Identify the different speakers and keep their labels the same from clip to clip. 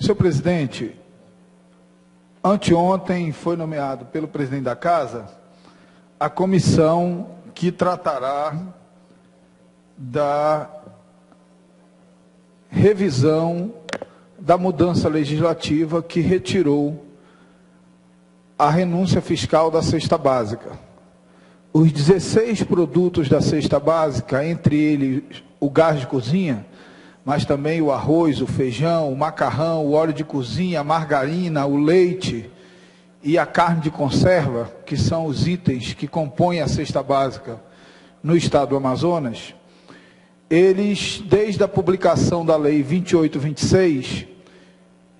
Speaker 1: Senhor presidente, anteontem foi nomeado pelo presidente da Casa a comissão que tratará da revisão da mudança legislativa que retirou a renúncia fiscal da cesta básica. Os 16 produtos da cesta básica, entre eles o gás de cozinha, mas também o arroz, o feijão, o macarrão, o óleo de cozinha, a margarina, o leite e a carne de conserva, que são os itens que compõem a cesta básica no estado do Amazonas, eles, desde a publicação da Lei 2826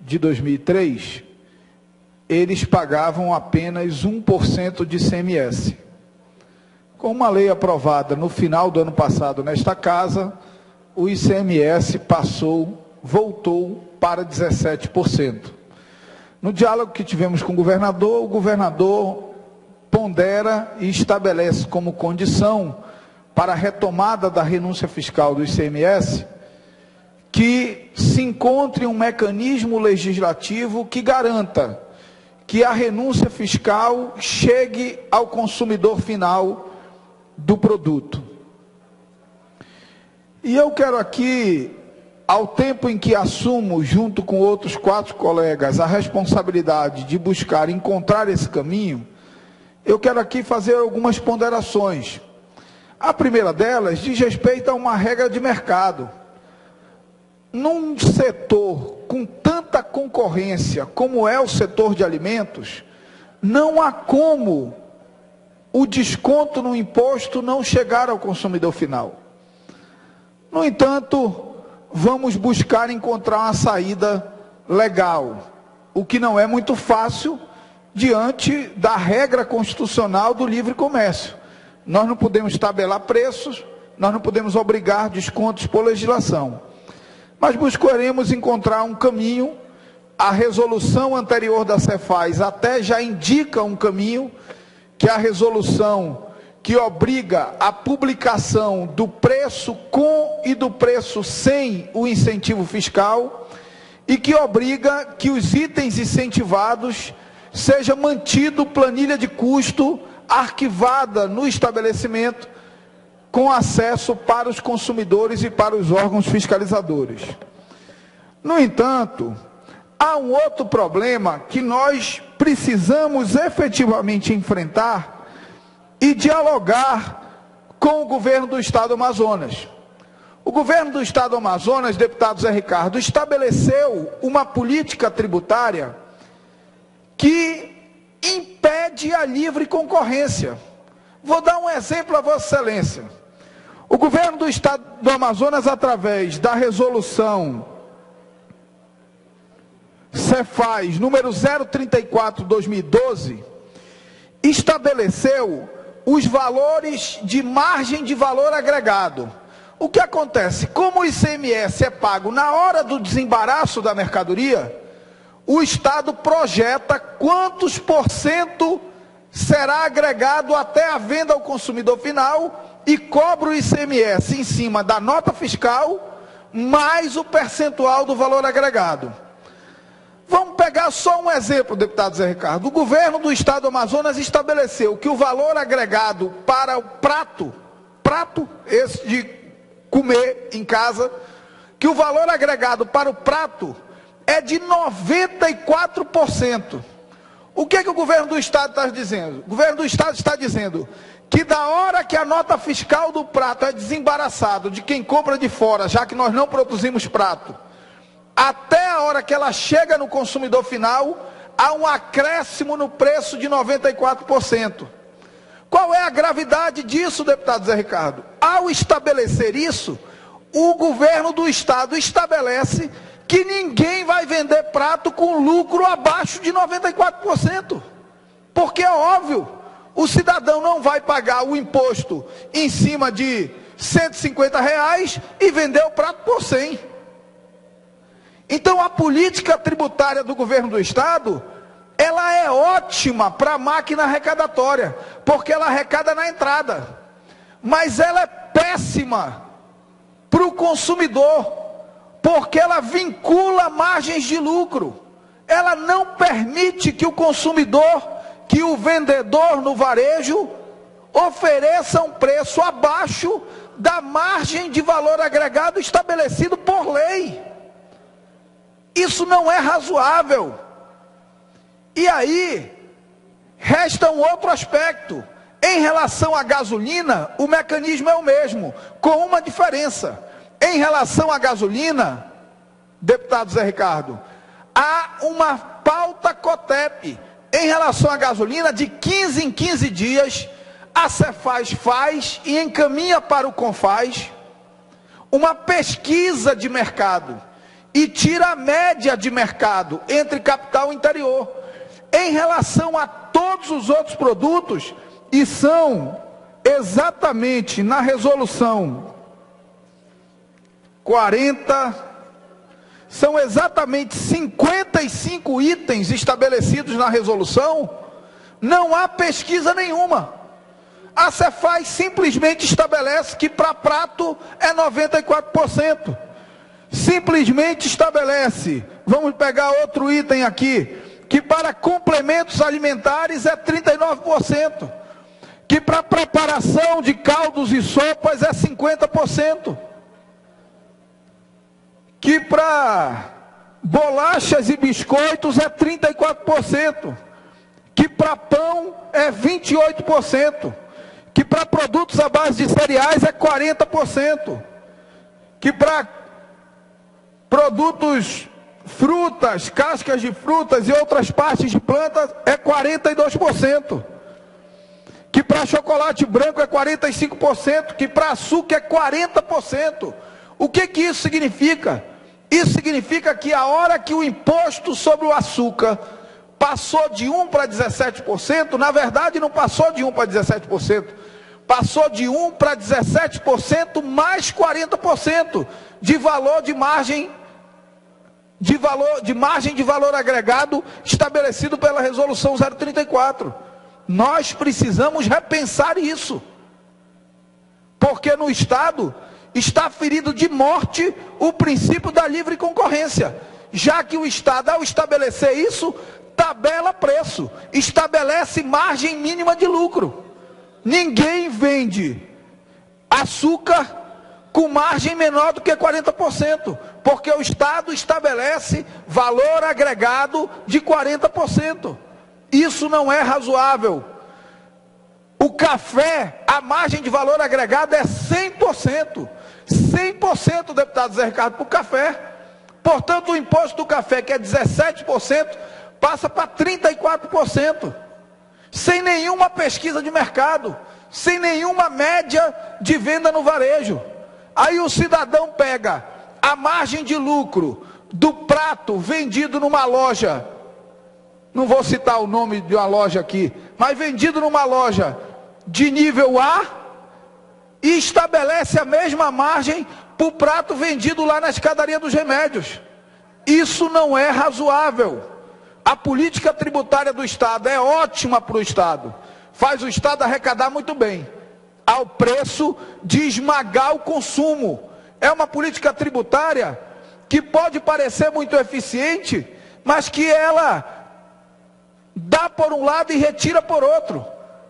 Speaker 1: de 2003, eles pagavam apenas 1% de ICMS. Com uma lei aprovada no final do ano passado nesta Casa, o ICMS voltou para 17%. No diálogo que tivemos com o governador pondera e estabelece como condição para a retomada da renúncia fiscal do ICMS que se encontre um mecanismo legislativo que garanta que a renúncia fiscal chegue ao consumidor final do produto. E eu quero aqui, ao tempo em que assumo, junto com outros 4 colegas, a responsabilidade de buscar encontrar esse caminho, eu quero aqui fazer algumas ponderações. A primeira delas diz respeito a uma regra de mercado. Num setor com tanta concorrência como é o setor de alimentos, não há como o desconto no imposto não chegar ao consumidor final. No entanto, vamos buscar encontrar uma saída legal, o que não é muito fácil diante da regra constitucional do livre comércio. Nós não podemos tabelar preços, nós não podemos obrigar descontos por legislação. Mas buscaremos encontrar um caminho. A resolução anterior da Cefaz até já indica um caminho, que é a resolução que obriga a publicação do preço com e do preço sem o incentivo fiscal e que obriga que os itens incentivados seja mantido planilha de custo arquivada no estabelecimento com acesso para os consumidores e para os órgãos fiscalizadores. No entanto, há um outro problema que nós precisamos efetivamente enfrentar e dialogar com o governo do estado do Amazonas. O governo do estado do Amazonas, deputado Zé Ricardo, estabeleceu uma política tributária que impede a livre concorrência. Vou dar um exemplo a Vossa Excelência. O governo do estado do Amazonas, através da resolução Cefaz número 034/2012, estabeleceu os valores de margem de valor agregado. O que acontece? Como o ICMS é pago na hora do desembaraço da mercadoria, o Estado projeta quantos % será agregado até a venda ao consumidor final e cobra o ICMS em cima da nota fiscal mais o percentual do valor agregado. Vamos pegar só um exemplo, deputado Zé Ricardo. O governo do estado do Amazonas estabeleceu que o valor agregado para o prato esse de comer em casa, que o valor agregado para o prato é de 94%. O que o governo do estado está dizendo? O governo do estado está dizendo que da hora que a nota fiscal do prato é desembaraçado de quem compra de fora, já que nós não produzimos prato, até a hora que ela chega no consumidor final, há um acréscimo no preço de 94%. Qual é a gravidade disso, deputado Zé Ricardo? Ao estabelecer isso, o governo do estado estabelece que ninguém vai vender prato com lucro abaixo de 94%. Porque é óbvio, o cidadão não vai pagar o imposto em cima de R$150 e vender o prato por 100. Então a política tributária do governo do estado, ela é ótima para a máquina arrecadatória, porque ela arrecada na entrada, mas ela é péssima para o consumidor, porque ela vincula margens de lucro. Ela não permite que o consumidor, que o vendedor no varejo, ofereça um preço abaixo da margem de valor agregado estabelecido por lei. Isso não é razoável. E aí, resta um outro aspecto. Em relação à gasolina, o mecanismo é o mesmo, com uma diferença. Em relação à gasolina, deputado Zé Ricardo, há uma pauta COTEP. Em relação à gasolina, de 15 em 15 dias, a Cefaz faz e encaminha para o Confaz uma pesquisa de mercado e tira a média de mercado entre capital e interior. Em relação a todos os outros produtos, e são exatamente na resolução 40, são exatamente 55 itens estabelecidos na resolução, não há pesquisa nenhuma. A Cefaz simplesmente estabelece que para prato é 94%. Simplesmente estabelece, vamos pegar outro item aqui, que para complementos alimentares é 39%. Que para preparação de caldos e sopas é 50%. Que para bolachas e biscoitos é 34%. Que para pão é 28%. Que para produtos à base de cereais é 40%. Que para produtos, frutas, cascas de frutas e outras partes de plantas é 42%. Que para chocolate branco é 45%, que para açúcar é 40%. O que isso significa? Isso significa que a hora que o imposto sobre o açúcar passou de 1 para 17%, na verdade não passou de 1 para 17%, passou de 1 para 17% mais 40% de valor de margem de valor agregado estabelecido pela resolução 034. Nós precisamos repensar isso, porque no Estado está ferido de morte o princípio da livre concorrência, já que o Estado, ao estabelecer isso, tabela preço, estabelece margem mínima de lucro. Ninguém vende açúcar com margem menor do que 40%, porque o Estado estabelece valor agregado de 40%. Isso não é razoável. O café, a margem de valor agregado é 100%. 100%, deputado Zé Ricardo, para o café. Portanto, o imposto do café, que é 17%, passa para 34%. Sem nenhuma pesquisa de mercado, sem nenhuma média de venda no varejo. Aí o cidadão pega a margem de lucro do prato vendido numa loja, não vou citar o nome de uma loja aqui, mas vendido numa loja de nível A, e estabelece a mesma margem para o prato vendido lá na escadaria dos remédios. Isso não é razoável. A política tributária do Estado é ótima para o Estado, faz o Estado arrecadar muito bem, ao preço de esmagar o consumo. É uma política tributária que pode parecer muito eficiente, mas que ela dá por um lado e retira por outro,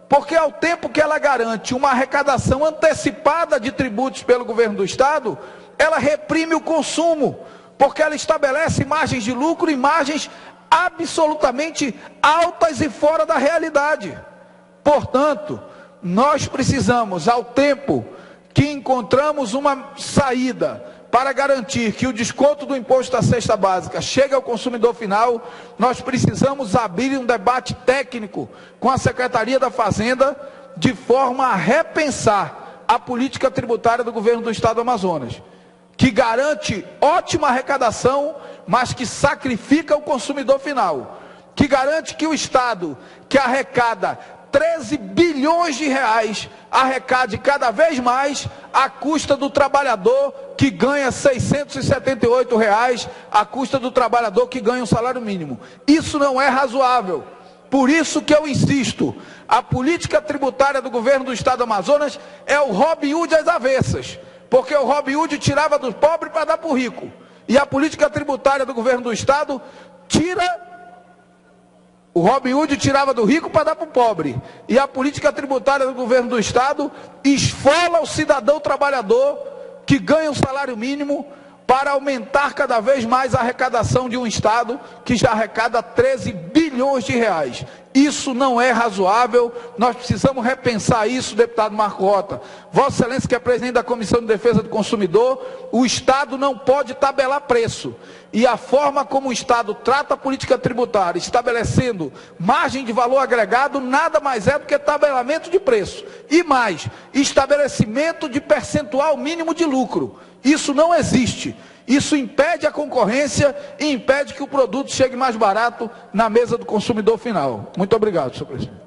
Speaker 1: porque ao tempo que ela garante uma arrecadação antecipada de tributos pelo governo do Estado, ela reprime o consumo, porque ela estabelece margens de lucro e margens absolutamente altas e fora da realidade. Portanto, nós precisamos, ao tempo que encontramos uma saída para garantir que o desconto do imposto da cesta básica chegue ao consumidor final, nós precisamos abrir um debate técnico com a Secretaria da Fazenda, de forma a repensar a política tributária do governo do Estado do Amazonas, que garante ótima arrecadação, mas que sacrifica o consumidor final, que garante que o Estado, que arrecada 13 bilhões de reais, arrecade cada vez mais à custa do trabalhador que ganha R$ 678, à custa do trabalhador que ganha um salário mínimo. Isso não é razoável. Por isso que eu insisto, a política tributária do governo do Estado do Amazonas é o Robin Hood às avessas, porque o Robin Hood tirava do pobre para dar para o rico, E a política tributária do governo do Estado tira... O Robin Hood tirava do rico para dar para o pobre. E a política tributária do governo do Estado esfola o cidadão trabalhador que ganha o salário mínimo para aumentar cada vez mais a arrecadação de um Estado que já arrecada 13 bilhões de reais. Isso não é razoável, nós precisamos repensar isso, deputado Marco Rota. Vossa Excelência, que é presidente da Comissão de Defesa do Consumidor, o Estado não pode tabelar preço. E a forma como o Estado trata a política tributária, estabelecendo margem de valor agregado, nada mais é do que tabelamento de preço. E mais, estabelecimento de percentual mínimo de lucro. Isso não existe. Isso impede a concorrência e impede que o produto chegue mais barato na mesa do consumidor final. Muito obrigado, senhor presidente.